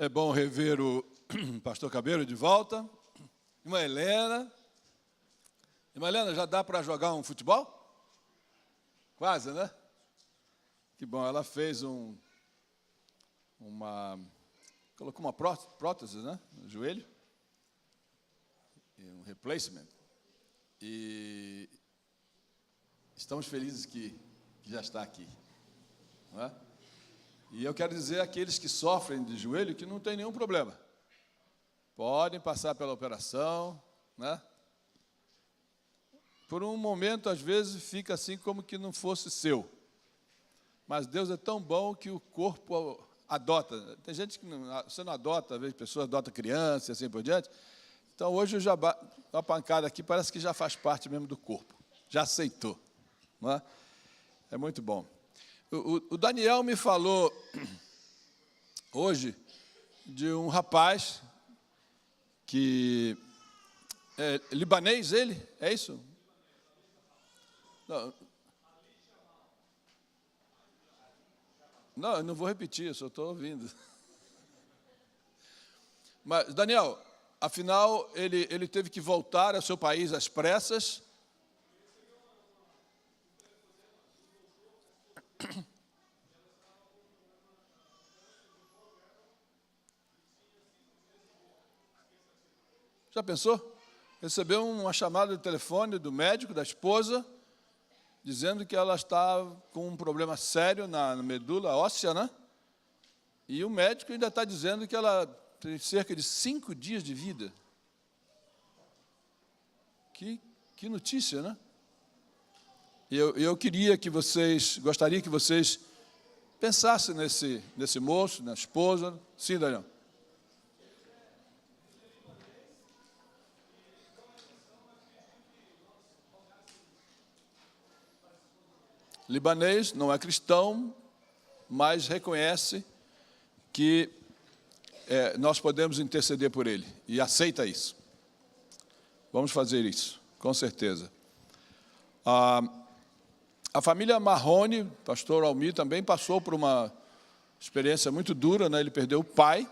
É bom rever o pastor Cabeiro de volta. Irmã Helena. Irmã Helena, já dá para jogar um futebol? Quase, né? Que bom, ela fez colocou uma prótese, né, no joelho, um replacement, e estamos felizes que já está aqui, não é? E eu quero dizer àqueles que sofrem de joelho que não tem nenhum problema, podem passar pela operação, né? Por um momento, às vezes, fica assim como que não fosse seu, mas Deus é tão bom que o corpo adota. Tem gente que você não adota, às vezes pessoas adotam criança e assim por diante. Então, hoje, uma pancada aqui parece que já faz parte mesmo do corpo, já aceitou, não é? É muito bom. O Daniel me falou hoje de um rapaz que é libanês, ele? É isso? Não, eu não vou repetir, eu só estou ouvindo. Mas, Daniel, afinal, ele teve que voltar ao seu país às pressas. Já pensou? Recebeu uma chamada de telefone do médico, da esposa, dizendo que ela está com um problema sério na medula óssea, né? E o médico ainda está dizendo que ela tem cerca de 5 dias de vida. Que notícia, né? Eu gostaria que vocês pensassem nesse moço, na esposa. Sim, Daniel. Libanês, não é cristão, mas reconhece que nós podemos interceder por ele e aceita isso. Vamos fazer isso, com certeza. A família Marrone, pastor Almir, também passou por uma experiência muito dura, né? Ele perdeu o pai,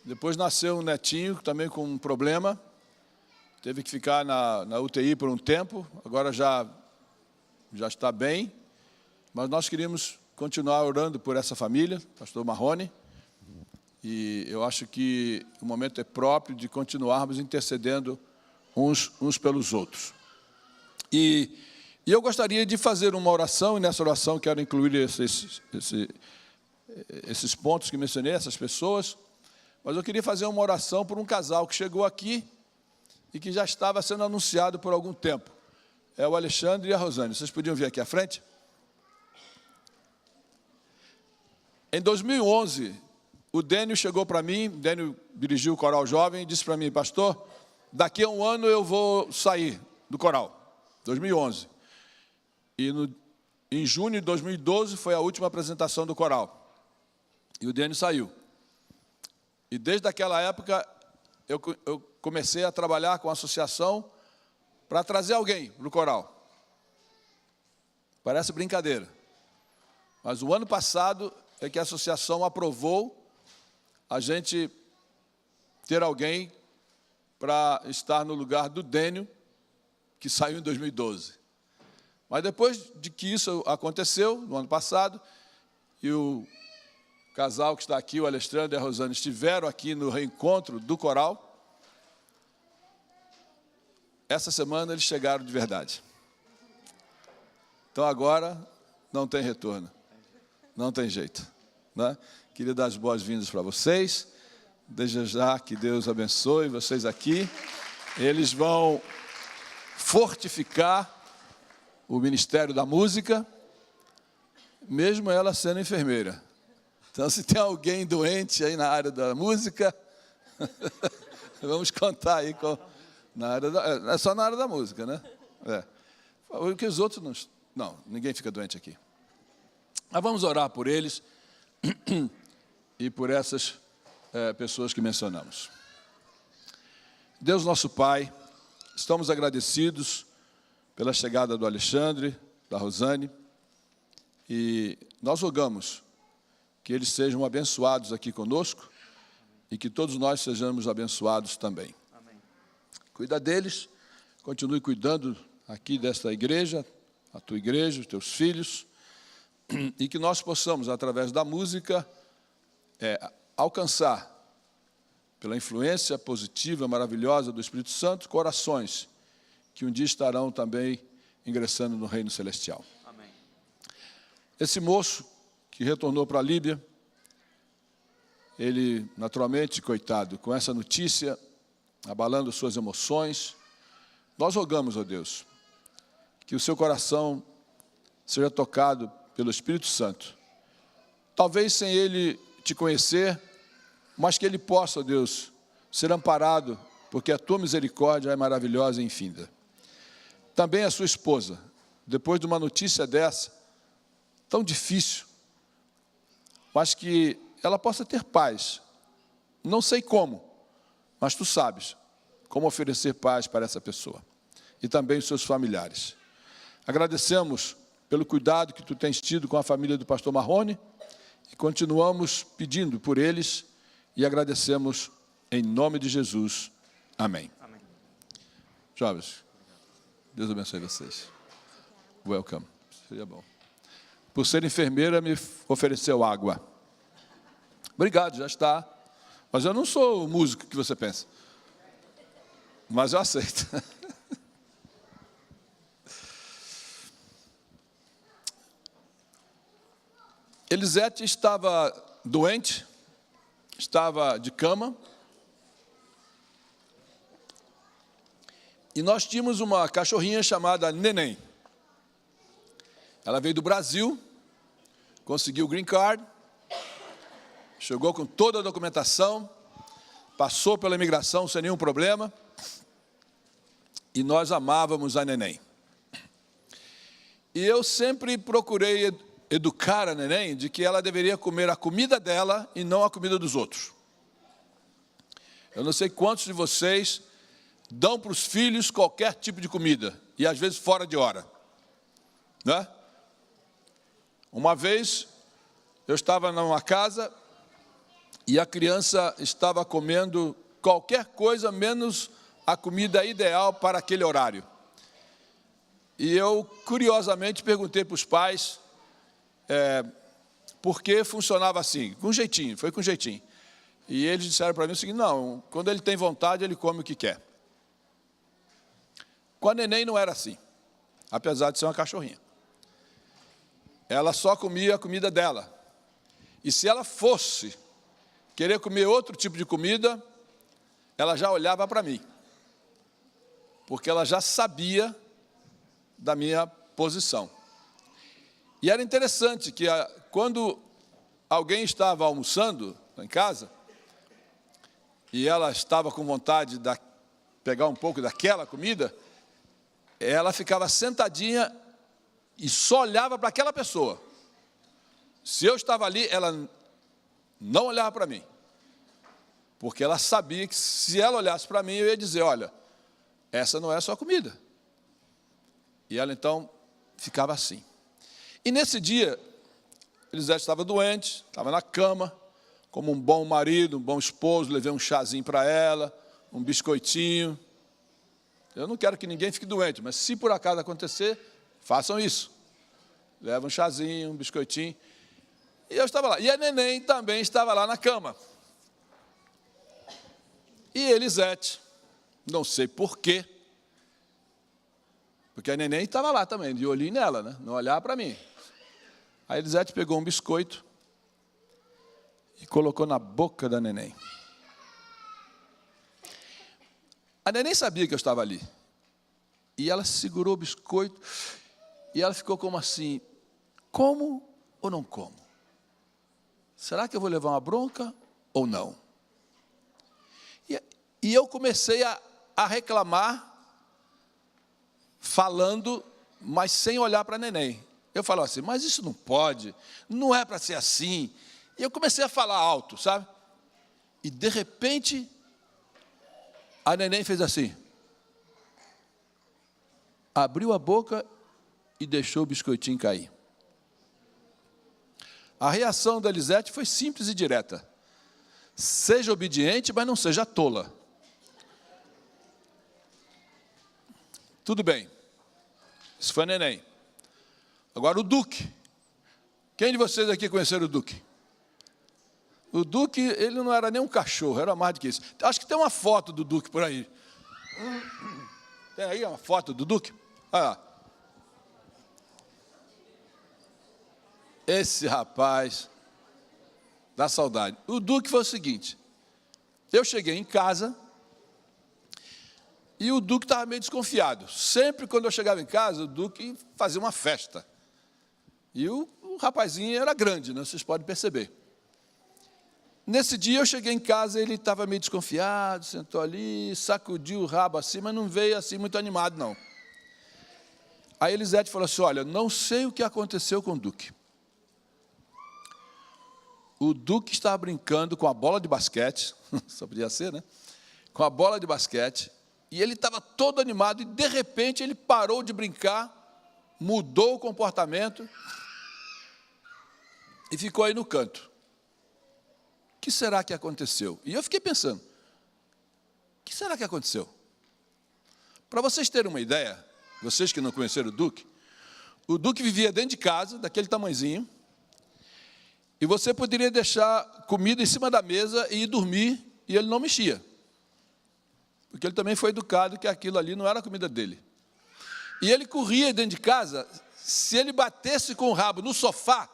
depois nasceu um netinho também com um problema, teve que ficar na UTI por um tempo, agora já está bem, mas nós queríamos continuar orando por essa família, pastor Marrone, e eu acho que o momento é próprio de continuarmos intercedendo uns pelos outros. E eu gostaria de fazer uma oração, e nessa oração quero incluir esses pontos que mencionei, essas pessoas, mas eu queria fazer uma oração por um casal que chegou aqui e que já estava sendo anunciado por algum tempo. É o Alexandre e a Rosane. Vocês podiam vir aqui à frente? Em 2011, o Dênio chegou para mim, o Dênio dirigiu o coral jovem, e disse para mim: pastor, daqui a um ano eu vou sair do coral. 2011. E em junho de 2012 foi a última apresentação do coral. E o Dênio saiu. E desde aquela época eu comecei a trabalhar com a associação para trazer alguém para o coral. Parece brincadeira. Mas o ano passado é que a associação aprovou a gente ter alguém para estar no lugar do Dênio, que saiu em 2012. Mas depois de que isso aconteceu, no ano passado, e o casal que está aqui, o Alexandre e a Rosane, estiveram aqui no reencontro do coral, essa semana eles chegaram de verdade. Então agora não tem retorno, não tem jeito, né? Queria dar as boas-vindas para vocês, desde já que Deus abençoe vocês aqui. Eles vão fortificar o Ministério da Música, mesmo ela sendo enfermeira. Então, se tem alguém doente aí na área da música, vamos contar aí com... é só na área da música, né? O que os outros não, ninguém fica doente aqui. Mas vamos orar por eles e por essas pessoas que mencionamos. Deus nosso Pai, estamos agradecidos pela chegada do Alexandre, da Rosane, e nós rogamos que eles sejam abençoados aqui conosco e que todos nós sejamos abençoados também. Amém. Cuida deles, continue cuidando aqui desta igreja, a tua igreja, os teus filhos, e que nós possamos, através da música, alcançar, pela influência positiva, maravilhosa do Espírito Santo, corações que um dia estarão também ingressando no reino celestial. Amém. Esse moço que retornou para a Líbia, ele, naturalmente, coitado, com essa notícia, abalando suas emoções, nós rogamos, ó Deus, que o seu coração seja tocado pelo Espírito Santo. Talvez sem ele te conhecer, mas que ele possa, ó Deus, ser amparado, porque a tua misericórdia é maravilhosa e infinda. Também a sua esposa, depois de uma notícia dessa, tão difícil, mas que ela possa ter paz. Não sei como, mas tu sabes como oferecer paz para essa pessoa. E também os seus familiares. Agradecemos pelo cuidado que tu tens tido com a família do pastor Marrone e continuamos pedindo por eles e agradecemos em nome de Jesus. Amém. Amém. Jovens, Deus abençoe vocês. Welcome. Seria bom. Por ser enfermeira, me ofereceu água. Obrigado, já está. Mas eu não sou o músico que você pensa. Mas eu aceito. Elisete estava doente, estava de cama. E nós tínhamos uma cachorrinha chamada Neném. Ela veio do Brasil, conseguiu o green card, chegou com toda a documentação, passou pela imigração sem nenhum problema, e nós amávamos a Neném. E eu sempre procurei educar a Neném de que ela deveria comer a comida dela e não a comida dos outros. Eu não sei quantos de vocês dão para os filhos qualquer tipo de comida, e às vezes fora de hora, né? Uma vez, eu estava numa casa, e a criança estava comendo qualquer coisa, menos a comida ideal para aquele horário. E eu, curiosamente, perguntei para os pais, por que funcionava assim, com jeitinho, foi com jeitinho. E eles disseram para mim o seguinte: não, quando ele tem vontade, ele come o que quer. Com a Neném não era assim, apesar de ser uma cachorrinha. Ela só comia a comida dela. E se ela fosse querer comer outro tipo de comida, ela já olhava para mim. Porque ela já sabia da minha posição. E era interessante que quando alguém estava almoçando em casa, e ela estava com vontade de pegar um pouco daquela comida, ela ficava sentadinha e só olhava para aquela pessoa. Se eu estava ali, ela não olhava para mim. Porque ela sabia que se ela olhasse para mim, eu ia dizer: olha, essa não é a sua comida. E ela então ficava assim. E nesse dia, Elisete estava doente, estava na cama, como um bom marido, um bom esposo, levei um chazinho para ela, um biscoitinho. Eu não quero que ninguém fique doente, mas se por acaso acontecer, façam isso. Leva um chazinho, um biscoitinho. E eu estava lá. E a Neném também estava lá na cama. E Elisete, não sei porquê, porque a Neném estava lá também, de olhinho nela, né? Não olhava para mim. A Elisete pegou um biscoito e colocou na boca da Neném. A Neném sabia que eu estava ali. E ela segurou o biscoito e ela ficou como assim: como ou não como? Será que eu vou levar uma bronca ou não? E eu comecei a reclamar, falando, mas sem olhar para a Neném. Eu falava assim: mas isso não pode, não é para ser assim. E eu comecei a falar alto, sabe? E de repente, a Neném fez assim. Abriu a boca e deixou o biscoitinho cair. A reação da Elisete foi simples e direta. Seja obediente, mas não seja tola. Tudo bem. Isso foi neném. Agora o Duque. Quem de vocês aqui conheceram o Duque? O Duque, ele não era nem um cachorro, era mais do que isso. Acho que tem uma foto do Duque por aí. Tem aí uma foto do Duque? Olha lá. Esse rapaz dá saudade. O Duque foi o seguinte. Eu cheguei em casa e o Duque estava meio desconfiado. Sempre quando eu chegava em casa, o Duque fazia uma festa. E o rapazinho era grande, né? Vocês podem perceber. Nesse dia eu cheguei em casa, ele estava meio desconfiado, sentou ali, sacudiu o rabo assim, mas não veio assim muito animado, não. Aí Elisete falou assim, olha, não sei o que aconteceu com o Duque. O Duque estava brincando com a bola de basquete, só podia ser, né? Com a bola de basquete, e ele estava todo animado, e de repente ele parou de brincar, mudou o comportamento, e ficou aí no canto. O que será que aconteceu? E eu fiquei pensando, o que será que aconteceu? Para vocês terem uma ideia, vocês que não conheceram o Duque vivia dentro de casa, daquele tamanhozinho, e você poderia deixar comida em cima da mesa e ir dormir, e ele não mexia. Porque ele também foi educado que aquilo ali não era a comida dele. E ele corria dentro de casa, se ele batesse com o rabo no sofá,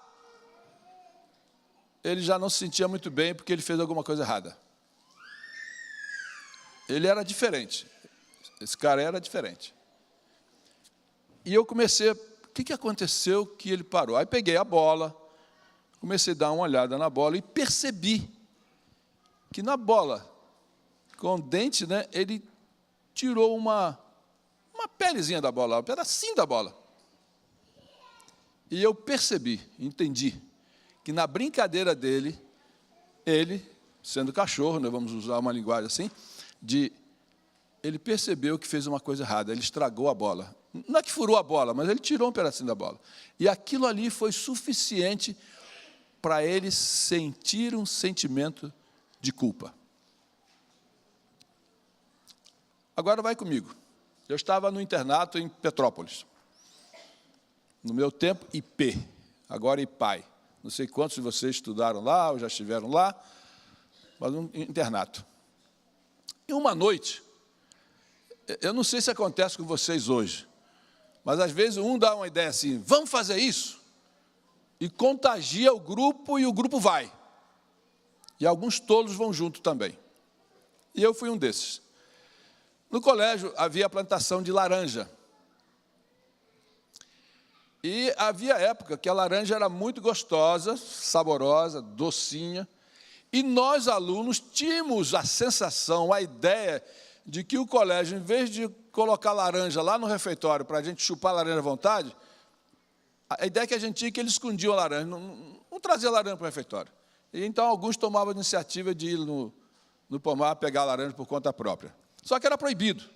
ele já não se sentia muito bem porque ele fez alguma coisa errada. Ele era diferente. Esse cara era diferente. E eu comecei, o que aconteceu que ele parou? Aí peguei a bola, comecei a dar uma olhada na bola e percebi que na bola, com o dente, né, ele tirou uma pelezinha da bola, um pedacinho da bola. E eu percebi, entendi, que na brincadeira dele, ele, sendo cachorro, né, vamos usar uma linguagem assim, ele percebeu que fez uma coisa errada, ele estragou a bola. Não é que furou a bola, mas ele tirou um pedacinho da bola. E aquilo ali foi suficiente para ele sentir um sentimento de culpa. Agora vai comigo. Eu estava no internato em Petrópolis. No meu tempo, IP, agora IPAI. Não sei quantos de vocês estudaram lá ou já estiveram lá, mas um internato. E uma noite, eu não sei se acontece com vocês hoje, mas às vezes um dá uma ideia assim, vamos fazer isso? E contagia o grupo e o grupo vai. E alguns tolos vão junto também. E eu fui um desses. No colégio havia a plantação de laranja. E havia época que a laranja era muito gostosa, saborosa, docinha, e nós, alunos, tínhamos a sensação, a ideia de que o colégio, em vez de colocar laranja lá no refeitório para a gente chupar a laranja à vontade, a ideia que a gente tinha é que eles escondiam a laranja, não traziam laranja para o refeitório. E então alguns tomavam a iniciativa de ir no pomar pegar a laranja por conta própria. Só que era proibido.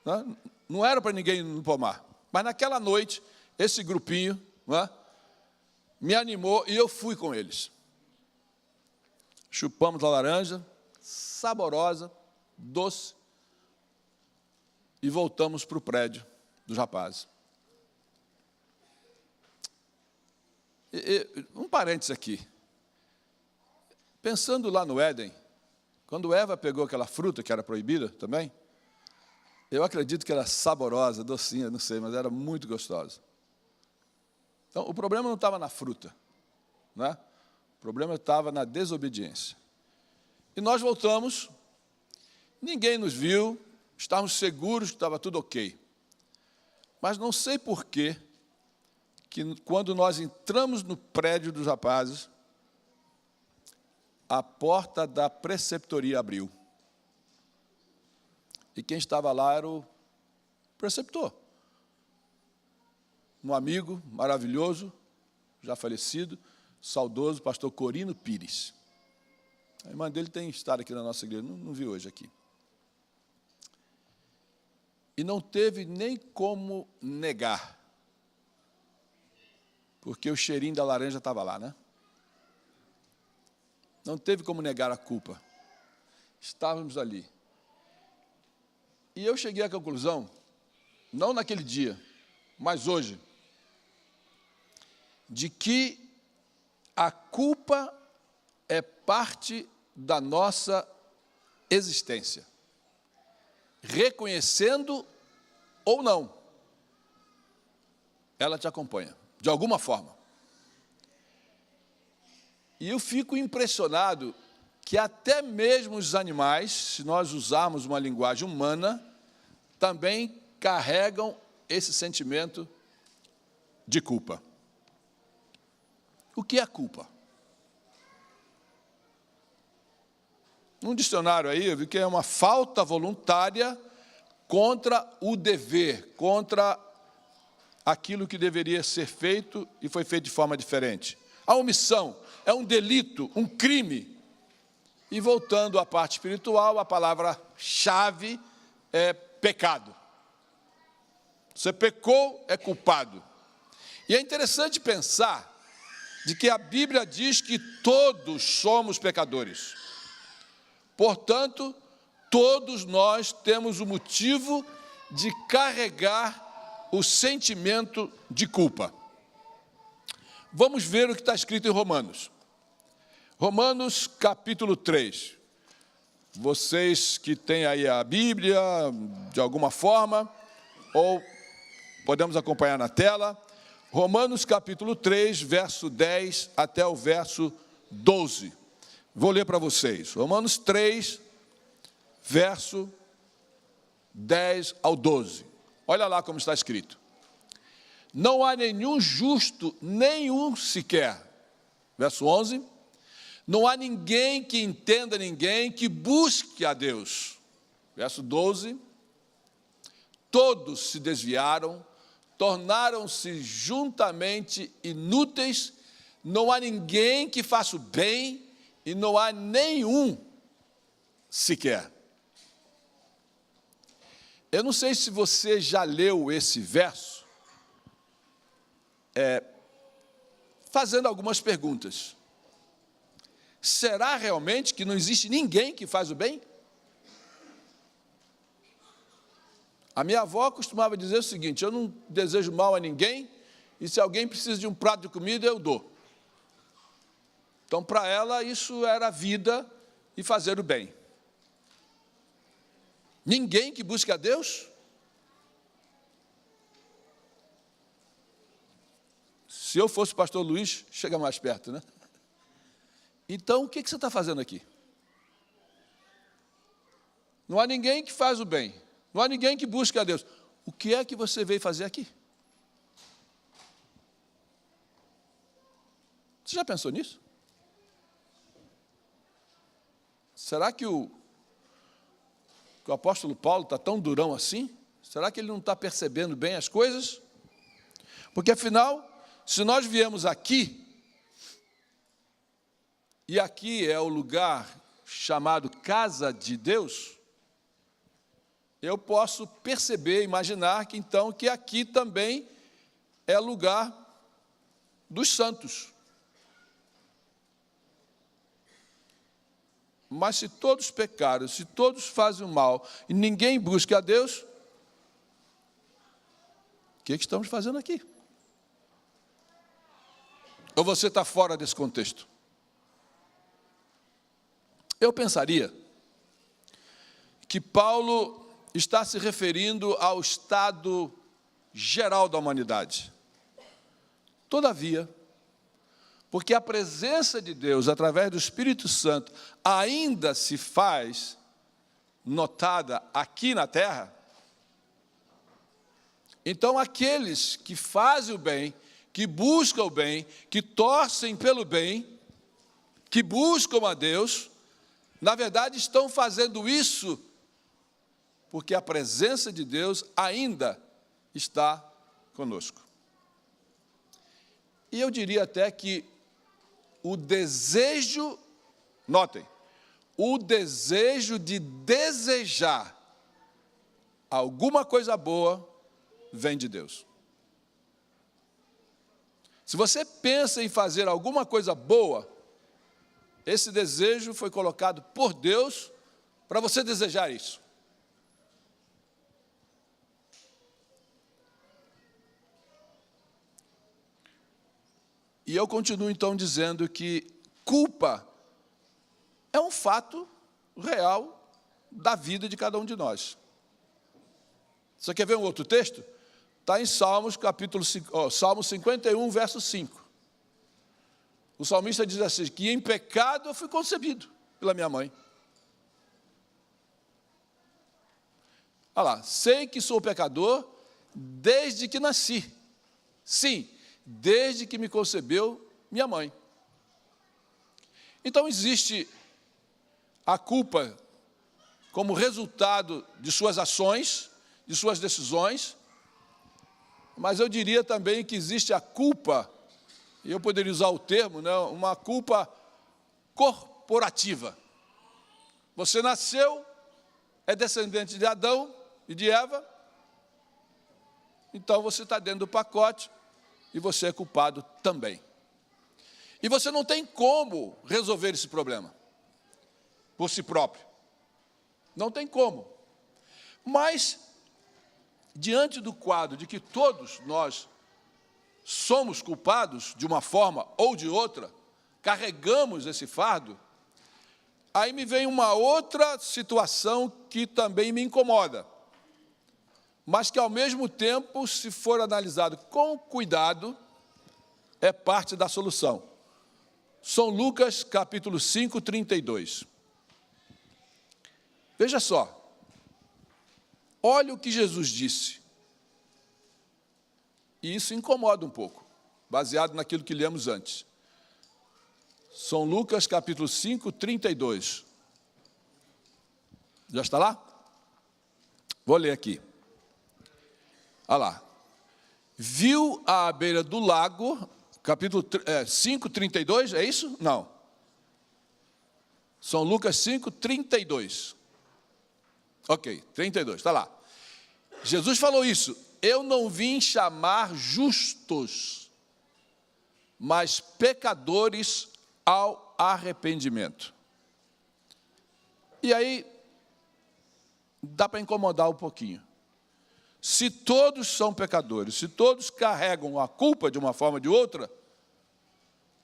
Né? Não era para ninguém ir no pomar. Mas naquela noite, esse grupinho, né, me animou e eu fui com eles. Chupamos a laranja, saborosa, doce, e voltamos para o prédio dos rapazes. Um parênteses aqui. Pensando lá no Éden, quando Eva pegou aquela fruta que era proibida também, eu acredito que era saborosa, docinha, não sei, mas era muito gostosa. Então, o problema não estava na fruta, né? O problema estava na desobediência. E nós voltamos, ninguém nos viu, estávamos seguros que estava tudo ok. Mas não sei por quê, que quando nós entramos no prédio dos rapazes, a porta da preceptoria abriu. E quem estava lá era o preceptor. Um amigo maravilhoso, já falecido, saudoso, pastor Corino Pires. A irmã dele tem estado aqui na nossa igreja, não vi hoje aqui. E não teve nem como negar. porque o cheirinho da laranja estava lá, né? Não teve como negar a culpa. Estávamos ali. E eu cheguei à conclusão, não naquele dia, mas hoje, de que a culpa é parte da nossa existência, reconhecendo ou não, ela te acompanha, de alguma forma. E eu fico impressionado que até mesmo os animais, se nós usarmos uma linguagem humana, também carregam esse sentimento de culpa. O que é culpa? Num dicionário aí, eu vi que é uma falta voluntária contra o dever, contra aquilo que deveria ser feito e foi feito de forma diferente. A omissão é um delito, um crime. E voltando à parte espiritual, a palavra-chave é pecado. Você pecou, é culpado. E é interessante pensar de que a Bíblia diz que todos somos pecadores. Portanto, todos nós temos o motivo de carregar o sentimento de culpa. Vamos ver o que está escrito em Romanos. Romanos, capítulo 3. Vocês que têm aí a Bíblia, de alguma forma, ou podemos acompanhar na tela. Romanos, capítulo 3, verso 10 até o verso 12. Vou ler para vocês. Romanos 3, verso 10 ao 12. Olha lá como está escrito. Não há nenhum justo, nenhum sequer. Verso 11. Não há ninguém que entenda ninguém, que busque a Deus. Verso 12. Todos se desviaram, tornaram-se juntamente inúteis, não há ninguém que faça o bem, e não há nenhum sequer. Eu não sei se você já leu esse verso, fazendo algumas perguntas. Será realmente que não existe ninguém que faz o bem? A minha avó costumava dizer o seguinte: eu não desejo mal a ninguém, e se alguém precisa de um prato de comida, eu dou. Então, para ela, isso era vida e fazer o bem. Ninguém que busque a Deus? Se eu fosse o pastor Luiz, chega mais perto, né? Então, o que você está fazendo aqui? Não há ninguém que faz o bem. Não há ninguém que busque a Deus. O que é que você veio fazer aqui? Você já pensou nisso? Será que o apóstolo Paulo está tão durão assim? Será que ele não está percebendo bem as coisas? Porque, afinal, se nós viemos aqui, e aqui é o lugar chamado casa de Deus, eu posso perceber, imaginar que, então, que aqui também é lugar dos santos. Mas se todos pecaram, se todos fazem o mal, e ninguém busca a Deus, o que estamos fazendo aqui? Ou você está fora desse contexto? Eu pensaria que Paulo está se referindo ao estado geral da humanidade. Todavia, porque a presença de Deus, através do Espírito Santo, ainda se faz notada aqui na terra, então aqueles que fazem o bem, que buscam o bem, que torcem pelo bem, que buscam a Deus, na verdade estão fazendo isso porque a presença de Deus ainda está conosco. E eu diria até que o desejo, notem, o desejo de desejar alguma coisa boa vem de Deus. Se você pensa em fazer alguma coisa boa, esse desejo foi colocado por Deus para você desejar isso. E eu continuo então dizendo que culpa é um fato real da vida de cada um de nós. Você quer ver um outro texto? Está em Salmos, Salmo 51, verso 5. O salmista diz assim, que em pecado eu fui concebido pela minha mãe. Olha lá, sei que sou pecador desde que nasci. Sim, desde que me concebeu minha mãe. Então existe a culpa como resultado de suas ações, de suas decisões, mas eu diria também que existe a culpa, e eu poderia usar o termo, né, uma culpa corporativa. Você nasceu, é descendente de Adão e de Eva, então você está dentro do pacote e você é culpado também. E você não tem como resolver esse problema por si próprio. Não tem como. Mas, diante do quadro de que todos nós somos culpados de uma forma ou de outra, carregamos esse fardo, aí me vem uma outra situação que também me incomoda, mas que, ao mesmo tempo, se for analisado com cuidado, é parte da solução. São Lucas, capítulo 5, 32. Veja só. Olha o que Jesus disse. E isso incomoda um pouco, baseado naquilo que lemos antes. São Lucas, capítulo 5, 32. Já está lá? Vou ler aqui. Olha lá. Viu à beira do lago, capítulo 5, 32, é isso? Não. São Lucas 5, 32. Ok, 32, está lá. Jesus falou isso. Eu não vim chamar justos, mas pecadores ao arrependimento. E aí, dá para incomodar um pouquinho. Se todos são pecadores, se todos carregam a culpa de uma forma ou de outra,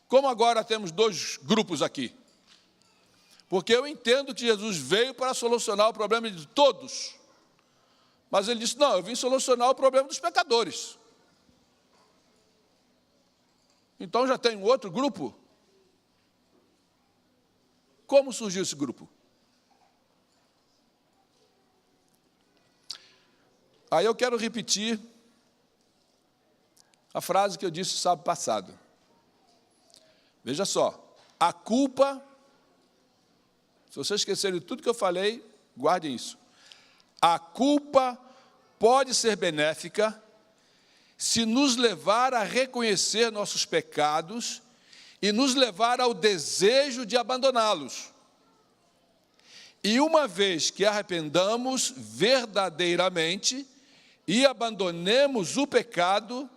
como agora temos dois grupos aqui? Porque eu entendo que Jesus veio para solucionar o problema de todos. Mas ele disse, não, eu vim solucionar o problema dos pecadores. Então já tem um outro grupo? Como surgiu esse grupo? Aí eu quero repetir a frase que eu disse sábado passado. Veja só, a culpa, se vocês esquecerem de tudo que eu falei, guardem isso. A culpa pode ser benéfica se nos levar a reconhecer nossos pecados e nos levar ao desejo de abandoná-los. E uma vez que arrependamos verdadeiramente e abandonemos o pecado,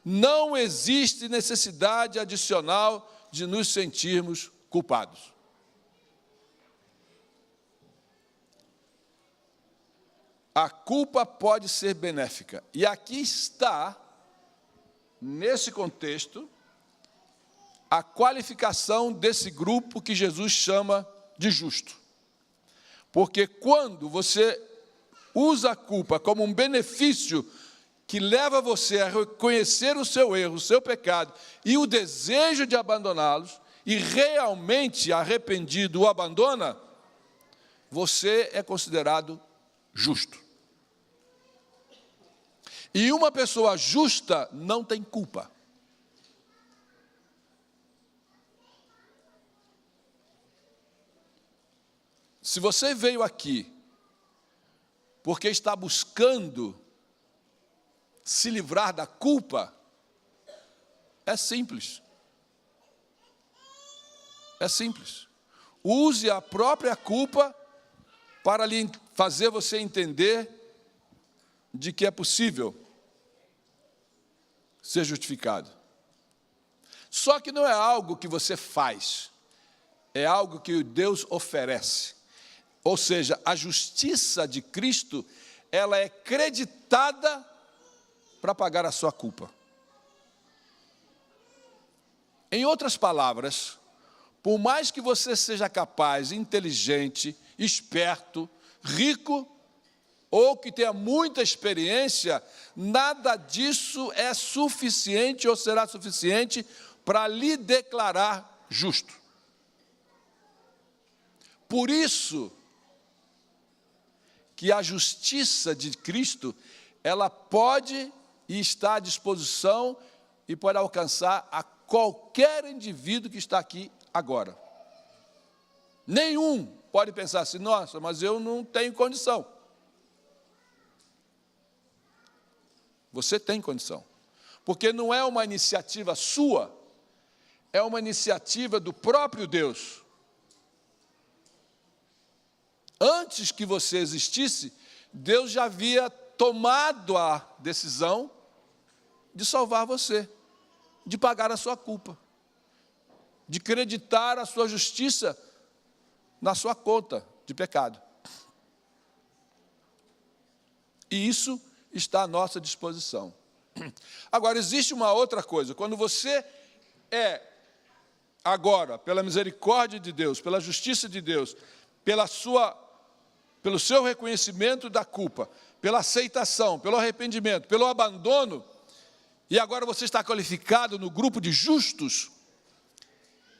não existe necessidade adicional de nos sentirmos culpados. A culpa pode ser benéfica. E aqui está, nesse contexto, a qualificação desse grupo que Jesus chama de justo. Porque quando você usa a culpa como um benefício que leva você a reconhecer o seu erro, o seu pecado e o desejo de abandoná-los, e realmente arrependido o abandona, você é considerado justo. E uma pessoa justa não tem culpa. Se você veio aqui porque está buscando se livrar da culpa, é simples. É simples. Use a própria culpa para lhe fazer você entender de que é possível ser justificado. Só que não é algo que você faz, é algo que Deus oferece. Ou seja, a justiça de Cristo, ela é creditada para pagar a sua culpa. Em outras palavras, por mais que você seja capaz, inteligente, esperto, rico, ou que tenha muita experiência, nada disso é suficiente ou será suficiente para lhe declarar justo. Por isso que a justiça de Cristo, ela pode e está à disposição e pode alcançar a qualquer indivíduo que está aqui agora. Nenhum pode pensar assim, nossa, mas eu não tenho condição. Você tem condição. Porque não é uma iniciativa sua, é uma iniciativa do próprio Deus. Antes que você existisse, Deus já havia tomado a decisão de salvar você, de pagar a sua culpa, de creditar a sua justiça na sua conta de pecado. E isso está à nossa disposição. Agora, existe uma outra coisa. Quando você é, agora, pela misericórdia de Deus, pela justiça de Deus, pelo seu reconhecimento da culpa, pela aceitação, pelo arrependimento, pelo abandono, e agora você está qualificado no grupo de justos,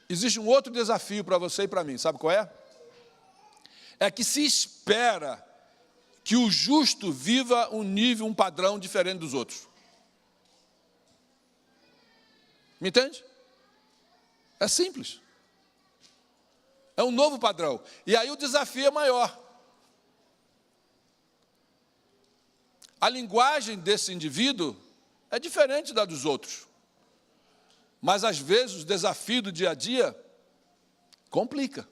existe um outro desafio para você e para mim, sabe qual é? É que se espera que o justo viva um nível, um padrão diferente dos outros. Me entende? É simples. É um novo padrão. E aí o desafio é maior. A linguagem desse indivíduo é diferente da dos outros. Mas, às vezes, o desafio do dia a dia complica.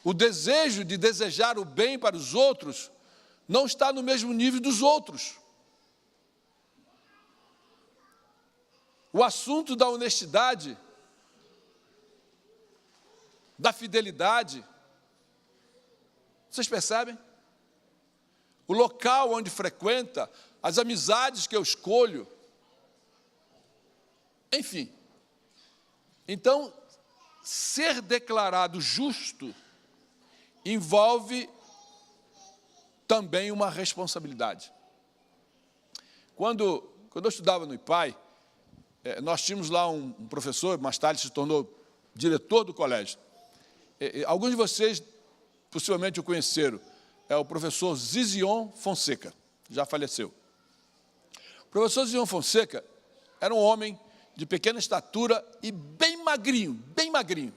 O desejo de desejar o bem para os outros não está no mesmo nível dos outros. O assunto da honestidade, da fidelidade, vocês percebem? O local onde frequenta, as amizades que eu escolho, enfim. Então, ser declarado justo envolve também uma responsabilidade. Quando eu estudava no IPAI, nós tínhamos lá um professor, mais tarde se tornou diretor do colégio. Alguns de vocês possivelmente o conheceram, é o professor Zizion Fonseca, já faleceu. O professor Zizion Fonseca era um homem de pequena estatura e bem magrinho, bem magrinho.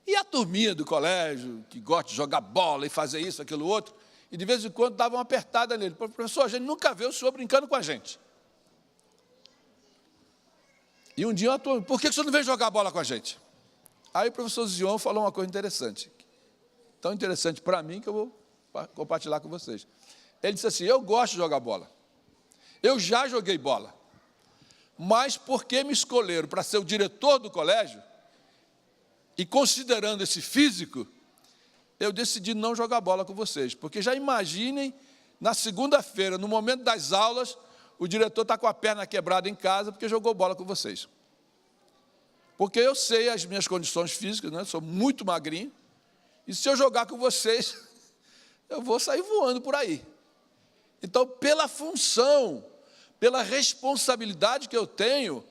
E a turminha do colégio, que gosta de jogar bola e fazer isso, aquilo, outro, e de vez em quando dava uma apertada nele. Professor, a gente nunca vê o senhor brincando com a gente. E um dia, por que o senhor não veio jogar bola com a gente? Aí o professor Zion falou uma coisa interessante. Tão interessante para mim que eu vou compartilhar com vocês. Ele disse assim, eu gosto de jogar bola. Eu já joguei bola. Mas porque me escolheram para ser o diretor do colégio, e considerando esse físico, eu decidi não jogar bola com vocês. Porque já imaginem, na segunda-feira, no momento das aulas, o diretor está com a perna quebrada em casa porque jogou bola com vocês. Porque eu sei as minhas condições físicas, né? Sou muito magrinho, e se eu jogar com vocês, eu vou sair voando por aí. Então, pela função, pela responsabilidade que eu tenho,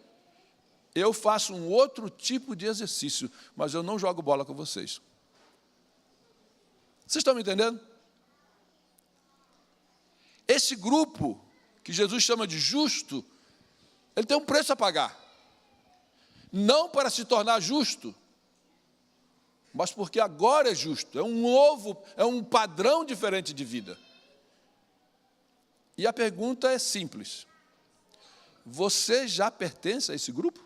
eu faço um outro tipo de exercício, mas eu não jogo bola com vocês. Vocês estão me entendendo? Esse grupo, que Jesus chama de justo, ele tem um preço a pagar. Não para se tornar justo, mas porque agora é justo, é um padrão diferente de vida. E a pergunta é simples. Você já pertence a esse grupo?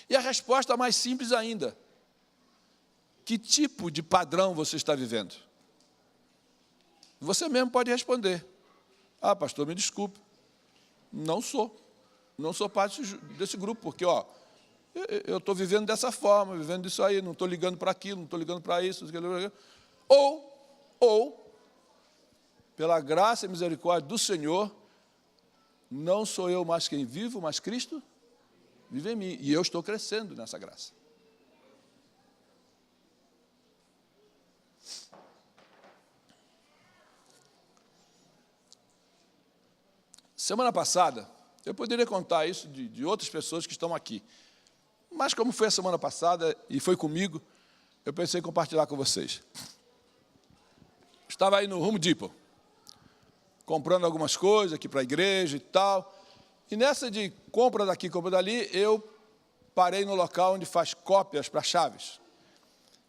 E a resposta mais simples ainda. Que tipo de padrão você está vivendo? Você mesmo pode responder. Ah, pastor, me desculpe, não sou parte desse grupo, porque, eu estou vivendo dessa forma, vivendo disso aí, não estou ligando para aquilo, não estou ligando para isso. Ou, pela graça e misericórdia do Senhor, não sou eu mais quem vivo, mas Cristo vive em mim. E eu estou crescendo nessa graça. Semana passada, eu poderia contar isso de outras pessoas que estão aqui. Mas como foi a semana passada e foi comigo, eu pensei em compartilhar com vocês. Estava aí no Home Depot, comprando algumas coisas aqui para a igreja e tal. E nessa de compra daqui, compra dali, eu parei no local onde faz cópias para chaves.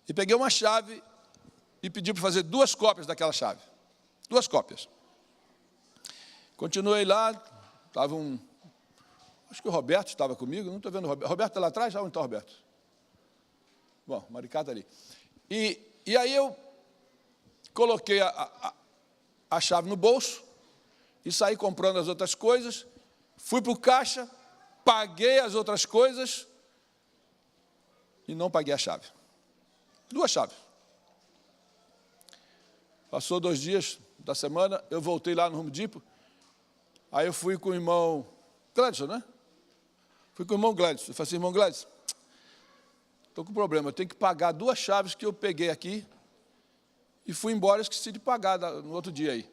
E peguei uma chave e pedi para fazer 2 cópias daquela chave. 2 cópias. Continuei lá, estava acho que o Roberto estava comigo, não estou vendo o Roberto. Roberto está lá atrás? Onde está o Roberto? Bom, o Maricá está ali. E aí eu coloquei a chave no bolso e saí comprando as outras coisas, fui para o caixa, paguei as outras coisas e não paguei a chave. 2 chaves. Passou 2 dias da semana, eu voltei lá no Home Depot, aí eu fui com o irmão Gladson, né? Fui com o irmão Gladson. Eu falei assim, irmão Gladson, estou com problema, eu tenho que pagar 2 chaves que eu peguei aqui e fui embora, esqueci de pagar no outro dia aí.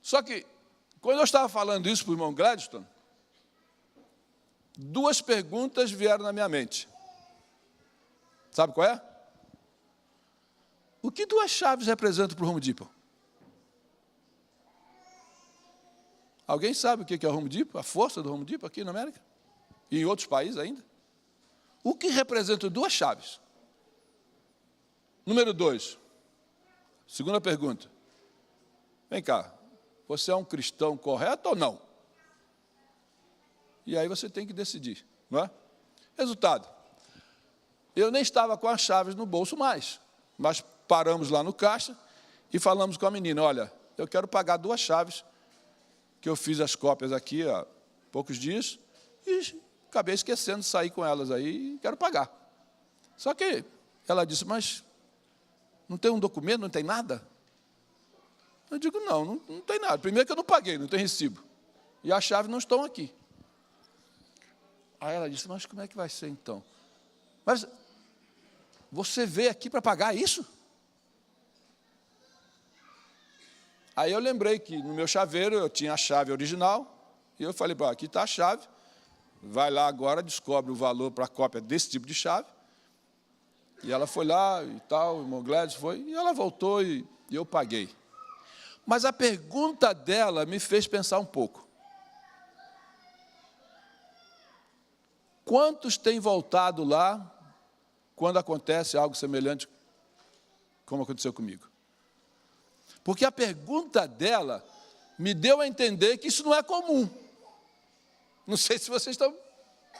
Só que, quando eu estava falando isso para o irmão Gladstone, 2 perguntas vieram na minha mente. Sabe qual é? O que 2 chaves representam para o Home Depot? Alguém sabe o que é o Home Depot? A força do Home Depot aqui na América? E em outros países ainda? O que representam 2 chaves? Número 2. Segunda pergunta. Vem cá, você é um cristão correto ou não? E aí você tem que decidir, não é? Resultado. Eu nem estava com as chaves no bolso mais, mas paramos lá no caixa e falamos com a menina, olha, eu quero pagar 2 chaves, que eu fiz as cópias aqui há poucos dias, e acabei esquecendo de sair com elas aí e quero pagar. Só que ela disse, mas não tem um documento, não tem nada? Eu digo, não tem nada. Primeiro que eu não paguei, não tem recibo. E as chaves não estão aqui. Aí ela disse, mas como é que vai ser então? Mas você veio aqui para pagar isso? Aí eu lembrei que no meu chaveiro eu tinha a chave original, e eu falei, aqui está a chave, vai lá agora, descobre o valor para a cópia desse tipo de chave. E ela foi lá e tal, o irmão Gladys foi, e ela voltou e eu paguei. Mas a pergunta dela me fez pensar um pouco. Quantos têm voltado lá quando acontece algo semelhante como aconteceu comigo? Porque a pergunta dela me deu a entender que isso não é comum. Não sei se vocês estão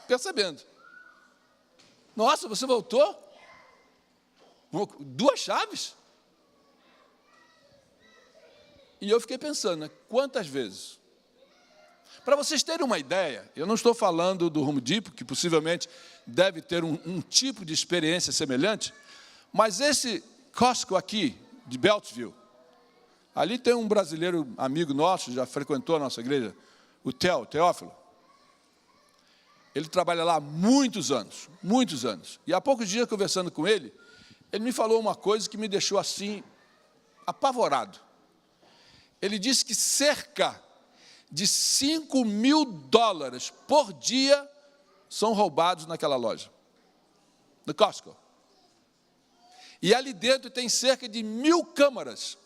percebendo. Nossa, você voltou? 2 chaves? E eu fiquei pensando, né, quantas vezes? Para vocês terem uma ideia, eu não estou falando do Home Depot, que possivelmente deve ter um tipo de experiência semelhante, mas esse Costco aqui, de Beltsville, ali tem um brasileiro amigo nosso, já frequentou a nossa igreja, o Teófilo. Ele trabalha lá há muitos anos. E há poucos dias, conversando com ele, ele me falou uma coisa que me deixou assim, apavorado. Ele disse que cerca de $5.000 por dia são roubados naquela loja, no Costco. E ali dentro tem cerca de 1.000 câmaras,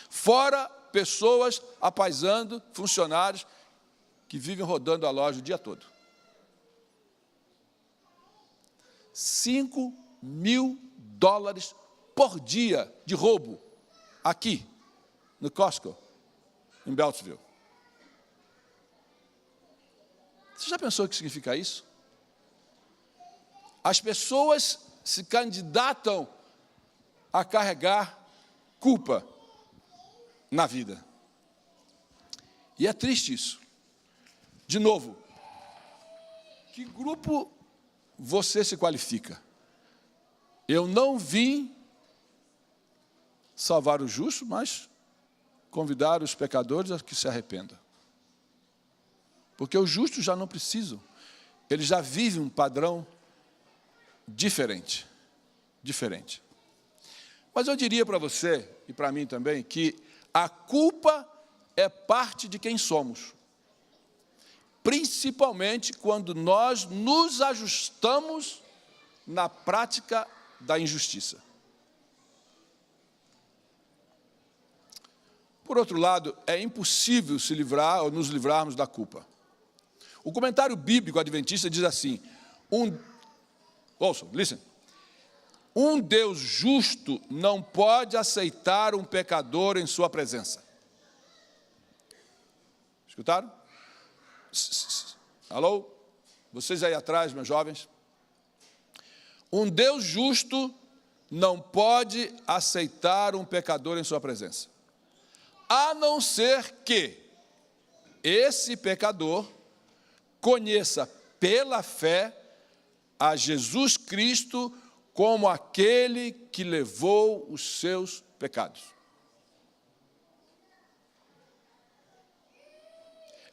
fora pessoas apaisando, funcionários, que vivem rodando a loja o dia todo. $5.000 por dia de roubo, aqui, no Costco, em Beltsville. Você já pensou o que significa isso? As pessoas se candidatam a carregar culpa na vida. E é triste isso. De novo, que grupo você se qualifica? Eu não vim salvar o justo, mas convidar os pecadores a que se arrependam. Porque os justos já não precisam. Eles já vivem um padrão diferente. Diferente. Mas eu diria para você, e para mim também, que a culpa é parte de quem somos. Principalmente quando nós nos ajustamos na prática da injustiça. Por outro lado, é impossível se livrar ou nos livrarmos da culpa. O comentário bíblico adventista diz assim, listen. Um Deus justo não pode aceitar um pecador em sua presença. Escutaram? Alô? Vocês aí atrás, meus jovens? Um Deus justo não pode aceitar um pecador em sua presença. A não ser que esse pecador conheça pela fé a Jesus Cristo como aquele que levou os seus pecados.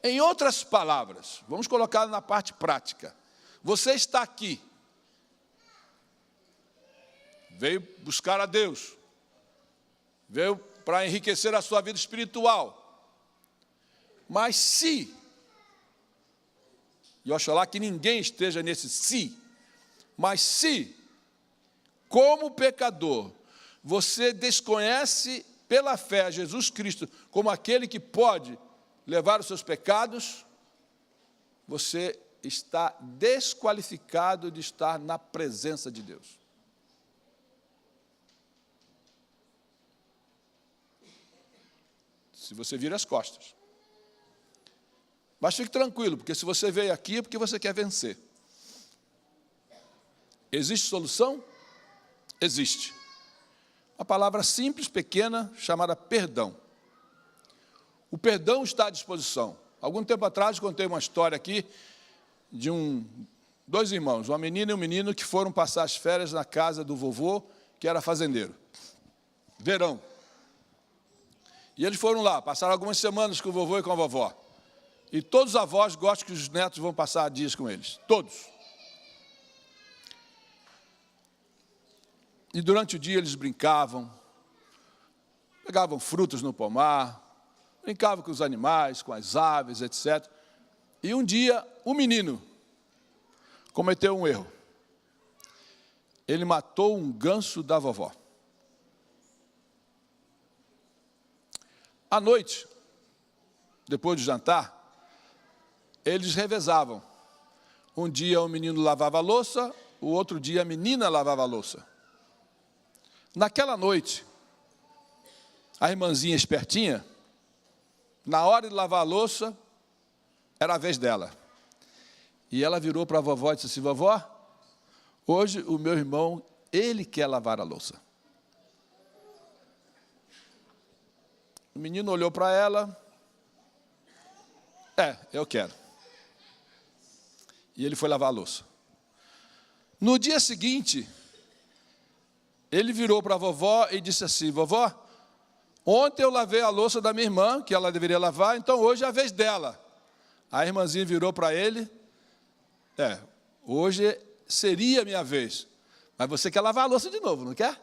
Em outras palavras, vamos colocar na parte prática. Você está aqui, veio buscar a Deus, veio para enriquecer a sua vida espiritual. Mas se, e oxalá que ninguém esteja nesse se, mas se, como pecador, você desconhece pela fé a Jesus Cristo como aquele que pode levar os seus pecados, você está desqualificado de estar na presença de Deus. Se você vira as costas. Mas fique tranquilo, porque se você veio aqui é porque você quer vencer. Existe solução? Existe. Uma palavra simples, pequena, chamada perdão. O perdão está à disposição. Algum tempo atrás, contei uma história aqui de dois irmãos, uma menina e um menino, que foram passar as férias na casa do vovô, que era fazendeiro. Verão. E eles foram lá, passaram algumas semanas com o vovô e com a vovó. E todos os avós gostam que os netos vão passar dias com eles. Todos. E durante o dia eles brincavam, pegavam frutas no pomar, brincavam com os animais, com as aves, etc. E um dia, o menino cometeu um erro. Ele matou um ganso da vovó. À noite, depois do jantar, eles revezavam. Um dia o menino lavava a louça, o outro dia a menina lavava a louça. Naquela noite, a irmãzinha espertinha, na hora de lavar a louça, era a vez dela. E ela virou para a vovó e disse assim, vovó, hoje o meu irmão, ele quer lavar a louça. O menino olhou para ela, eu quero. E ele foi lavar a louça. No dia seguinte, ele virou para a vovó e disse assim, vovó, ontem eu lavei a louça da minha irmã, que ela deveria lavar, então hoje é a vez dela. A irmãzinha virou para ele, hoje seria a minha vez, mas você quer lavar a louça de novo, não quer?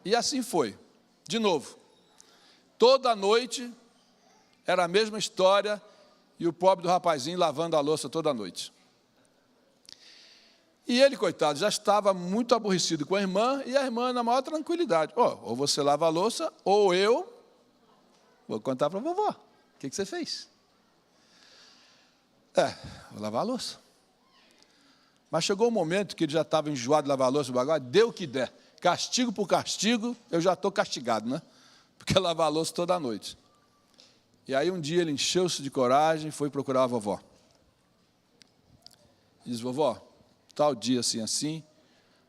E assim foi, de novo. Toda noite era a mesma história e o pobre do rapazinho lavando a louça toda noite. E ele, coitado, já estava muito aborrecido com a irmã e a irmã na maior tranquilidade. Ou você lava a louça ou eu vou contar para a vovó. O que você fez? Vou lavar a louça. Mas chegou um momento que ele já estava enjoado de lavar a louça, agora deu o que der. Castigo por castigo, eu já estou castigado, né? Porque lavar a louça toda noite. E aí um dia ele encheu-se de coragem e foi procurar a vovó. Diz, vovó, tal dia assim, assim,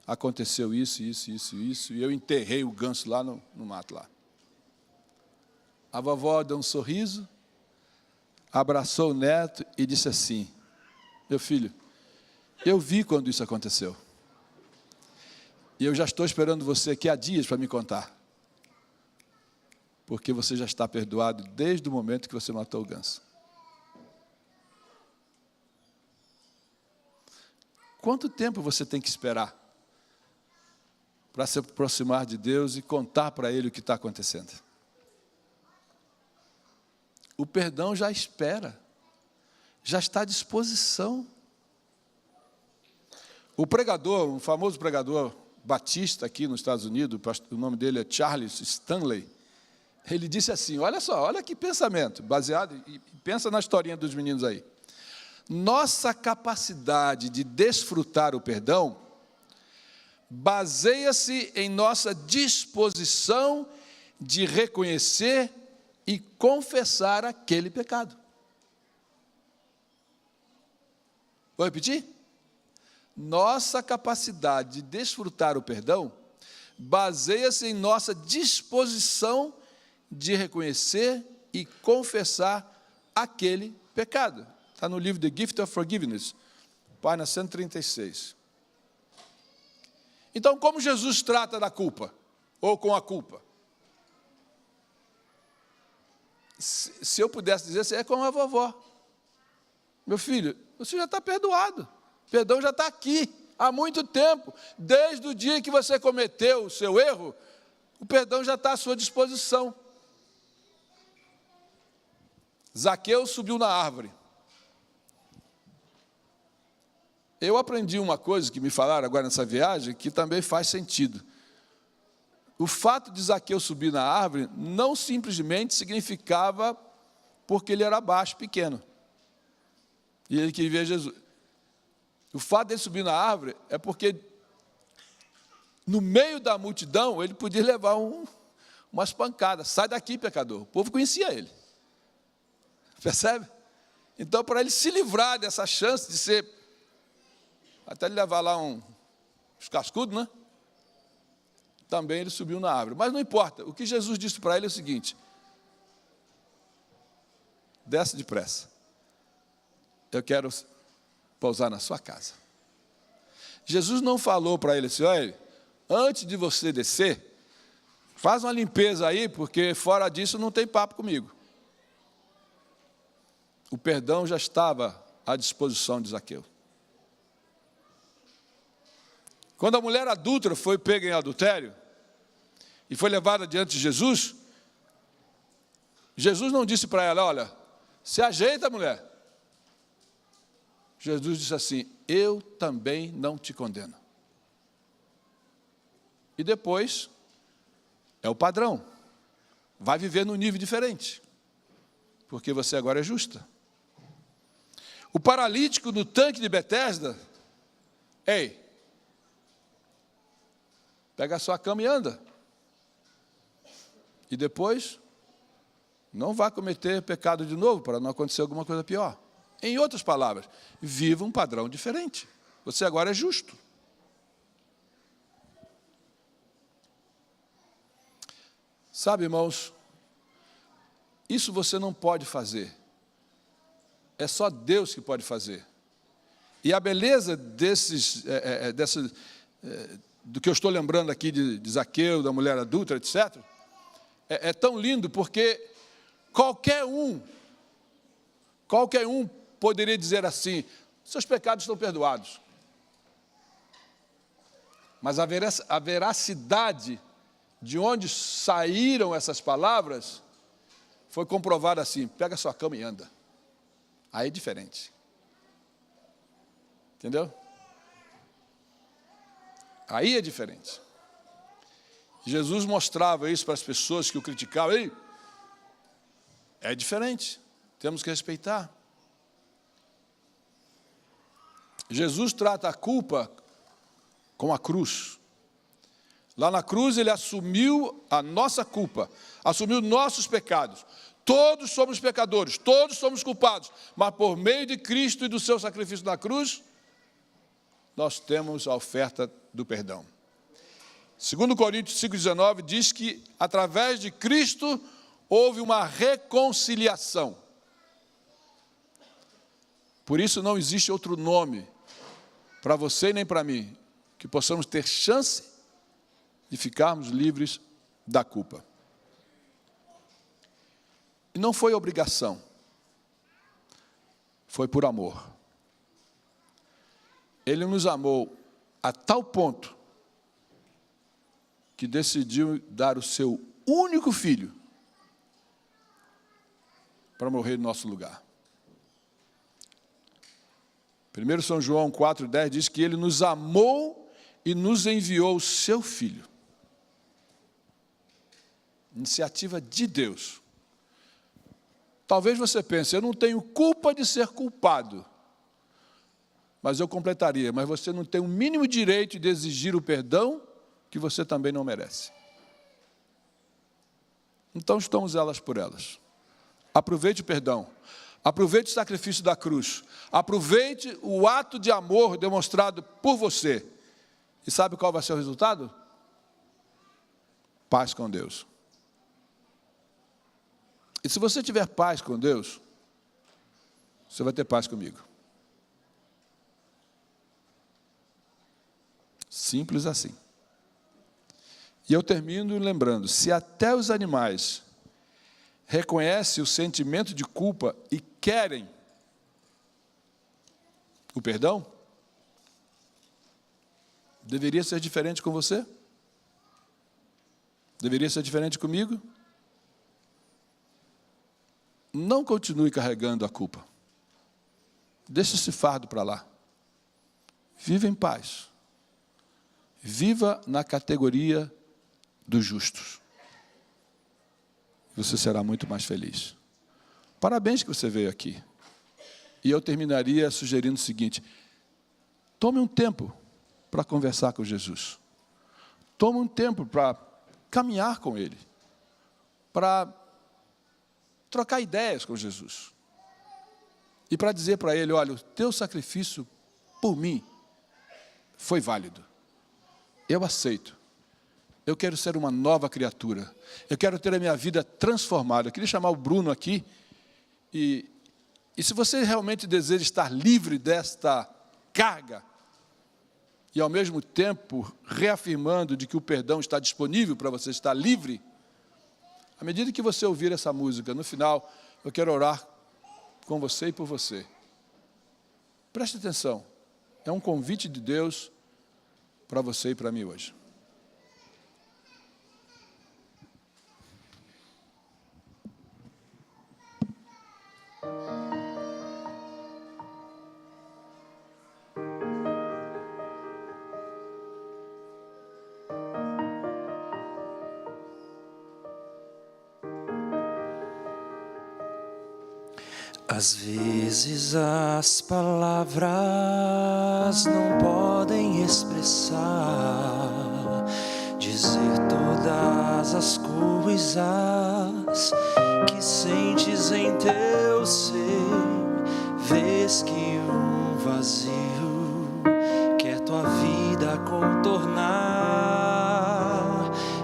aconteceu isso, e eu enterrei o ganso lá no mato lá. A vovó deu um sorriso, abraçou o neto e disse assim: meu filho, eu vi quando isso aconteceu. E eu já estou esperando você aqui há dias para me contar. Porque você já está perdoado desde o momento que você matou o ganso. Quanto tempo você tem que esperar para se aproximar de Deus e contar para Ele o que está acontecendo? O perdão já espera, já está à disposição. O pregador, um famoso pregador batista aqui nos Estados Unidos, o nome dele é Charles Stanley, ele disse assim, olha só, olha que pensamento, baseado, e pensa na historinha dos meninos aí. Nossa capacidade de desfrutar o perdão baseia-se em nossa disposição de reconhecer e confessar aquele pecado. Vou repetir? Nossa capacidade de desfrutar o perdão baseia-se em nossa disposição de reconhecer e confessar aquele pecado. Está no livro The Gift of Forgiveness, página 136. Então, como Jesus trata da culpa, ou com a culpa? Se eu pudesse dizer assim, é como a vovó. Meu filho, você já está perdoado. O perdão já está aqui, há muito tempo. Desde o dia que você cometeu o seu erro, o perdão já está à sua disposição. Zaqueu subiu na árvore. Eu aprendi uma coisa que me falaram agora nessa viagem, que também faz sentido. O fato de Zaqueu subir na árvore não simplesmente significava porque ele era baixo, pequeno. E ele queria ver Jesus. O fato de ele subir na árvore é porque, no meio da multidão, ele podia levar umas pancadas. Sai daqui, pecador. O povo conhecia ele. Percebe? Então, para ele se livrar dessa chance de ser, até ele levar lá uns cascudos, né? Também ele subiu na árvore. Mas não importa, o que Jesus disse para ele é o seguinte: desce depressa, eu quero pousar na sua casa. Jesus não falou para ele assim, olha, antes de você descer, faz uma limpeza aí, porque fora disso não tem papo comigo. O perdão já estava à disposição de Zaqueu. Quando a mulher adúltera foi pega em adultério e foi levada diante de Jesus, Jesus não disse para ela, olha, se ajeita, mulher. Jesus disse assim, eu também não te condeno. E depois, é o padrão. Vai viver num nível diferente, porque você agora é justa. O paralítico no tanque de Betesda, ei, pega a sua cama e anda. E depois, não vá cometer pecado de novo, para não acontecer alguma coisa pior. Em outras palavras, viva um padrão diferente. Você agora é justo. Sabe, irmãos, isso você não pode fazer. É só Deus que pode fazer. E a beleza do que eu estou lembrando aqui de Zaqueu, da mulher adúltera, etc., é tão lindo porque qualquer um poderia dizer assim, seus pecados estão perdoados. Mas a veracidade de onde saíram essas palavras foi comprovada assim, pega sua cama e anda. Aí é diferente. Entendeu? Aí é diferente. Jesus mostrava isso para as pessoas que o criticavam. Ei, é diferente, temos que respeitar. Jesus trata a culpa com a cruz. Lá na cruz ele assumiu a nossa culpa, assumiu nossos pecados. Todos somos pecadores, todos somos culpados, mas por meio de Cristo e do seu sacrifício na cruz, nós temos a oferta do perdão. 2 Coríntios 5,19 diz que através de Cristo houve uma reconciliação. Por isso não existe outro nome para você e nem para mim que possamos ter chance de ficarmos livres da culpa. E não foi obrigação, foi por amor. Ele nos amou a tal ponto que decidiu dar o seu único filho para morrer no nosso lugar. 1 São João 4,10 diz que ele nos amou e nos enviou o seu filho. Iniciativa de Deus. Talvez você pense, eu não tenho culpa de ser culpado. Mas eu completaria, mas você não tem o mínimo direito de exigir o perdão que você também não merece. Então estamos elas por elas. Aproveite o perdão. Aproveite o sacrifício da cruz. Aproveite o ato de amor demonstrado por você. E sabe qual vai ser o resultado? Paz com Deus. E se você tiver paz com Deus, você vai ter paz comigo. Simples assim. E eu termino lembrando, se até os animais reconhecem o sentimento de culpa e querem o perdão, deveria ser diferente com você? Deveria ser diferente comigo? Não continue carregando a culpa. Deixa esse fardo para lá. Viva em paz. Viva na categoria dos justos. Você será muito mais feliz. Parabéns que você veio aqui. E eu terminaria sugerindo o seguinte: tome um tempo para conversar com Jesus. Tome um tempo para caminhar com Ele. Para trocar ideias com Jesus. E para dizer para Ele, olha, o teu sacrifício por mim foi válido. Eu aceito. Eu quero ser uma nova criatura. Eu quero ter a minha vida transformada. Eu queria chamar o Bruno aqui. E se você realmente deseja estar livre desta carga, e ao mesmo tempo reafirmando de que o perdão está disponível para você estar livre, à medida que você ouvir essa música, no final, eu quero orar com você e por você. Preste atenção. É um convite de Deus para você e para mim hoje. Às vezes as palavras não podem expressar, dizer todas as coisas que sentes em teu ser. Vês que um vazio quer tua vida contornar.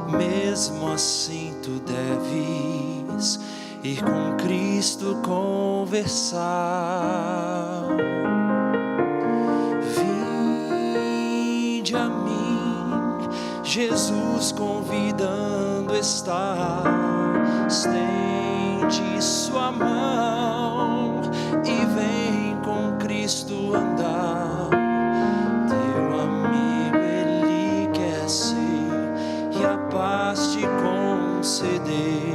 Mesmo assim tu deves ir com Cristo conversar. Vinde a mim, Jesus convidando está. Estende sua mão e vem com Cristo andar. Teu amigo Ele quer ser e a paz te conceder.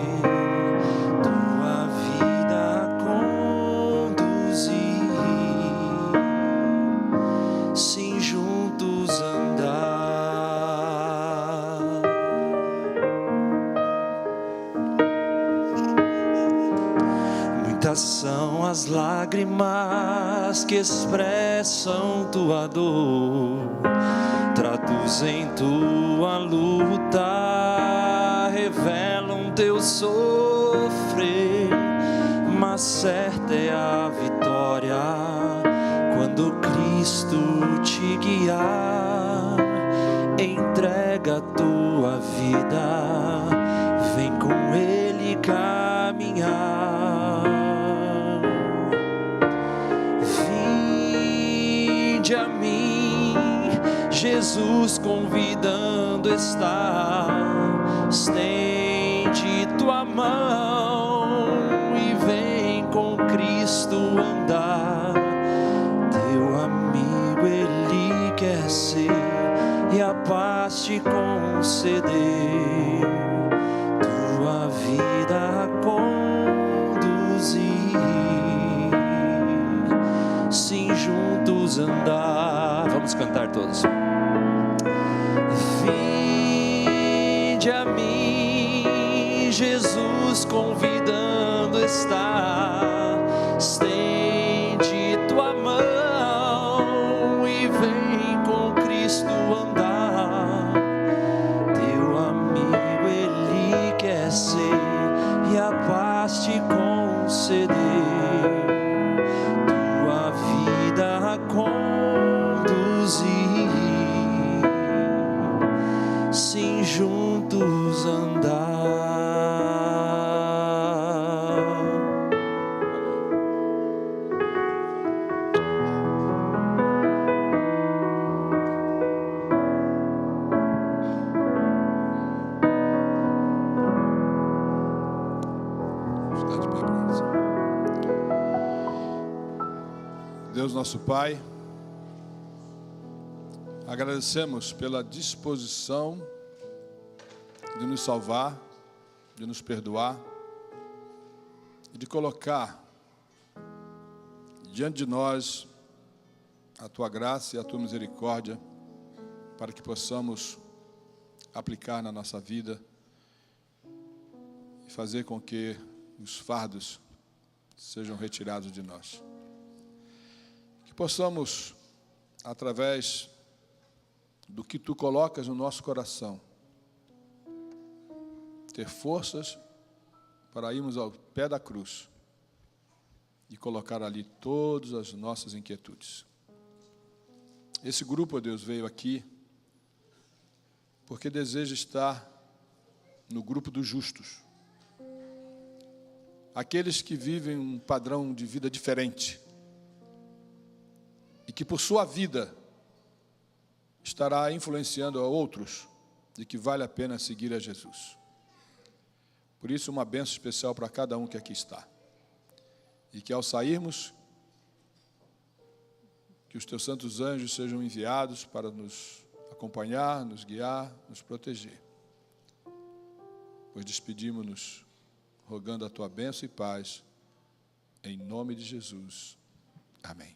São as lágrimas que expressam tua dor, traduzem tua luta, revelam teu sofrer, mas certa é a vitória quando Cristo te guiar. entrega a tua vida, vem com Ele caminhar. Vinde a mim, Jesus convidando está, estende tua mão e vem com Cristo andar. Teu amigo Ele quer ser e a paz te conceder, tua vida a conduzir, sim, juntos andar. Vamos cantar todos. Vinde a mim, Jesus convidando está, estende tua mão e vem com Cristo andar. Teu amigo Ele quer ser e a paz te conceder, tua vida a conduzir, sim, juntos andar. Deus nosso Pai, agradecemos pela disposição de nos salvar, de nos perdoar e de colocar diante de nós a Tua graça e a Tua misericórdia para que possamos aplicar na nossa vida e fazer com que os fardos sejam retirados de nós. Que possamos, através do que Tu colocas no nosso coração, ter forças para irmos ao pé da cruz e colocar ali todas as nossas inquietudes. Esse grupo, ó Deus, veio aqui porque deseja estar no grupo dos justos, aqueles que vivem um padrão de vida diferente e que por sua vida estará influenciando a outros de que vale a pena seguir a Jesus. Por isso, uma bênção especial para cada um que aqui está. E que ao sairmos, que os Teus santos anjos sejam enviados para nos acompanhar, nos guiar, nos proteger. Pois despedimos-nos rogando a Tua bênção e paz, em nome de Jesus. Amém.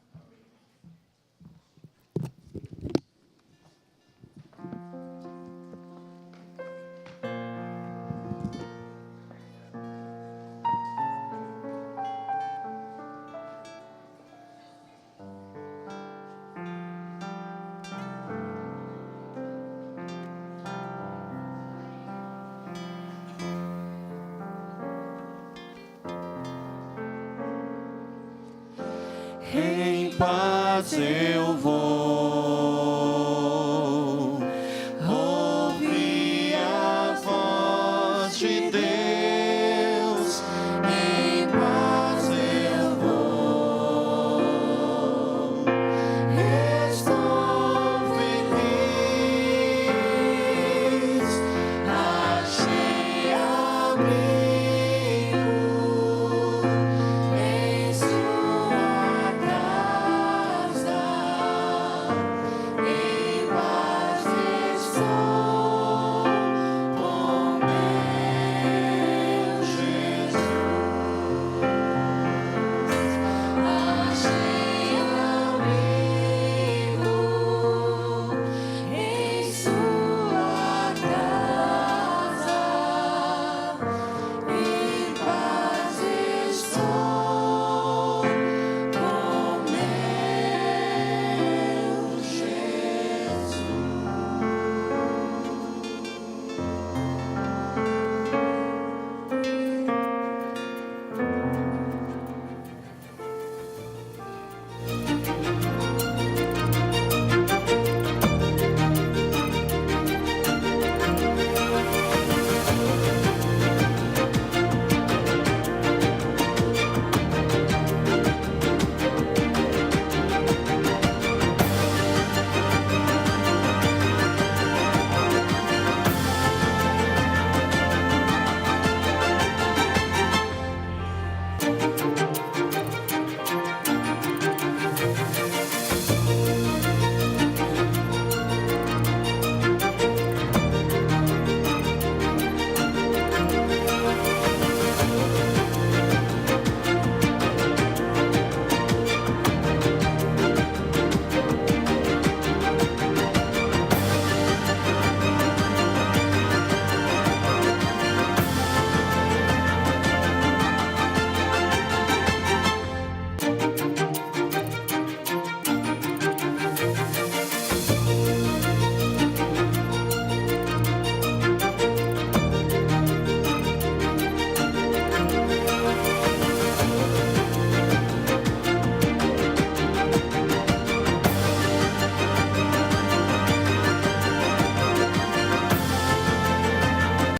Em paz eu vou.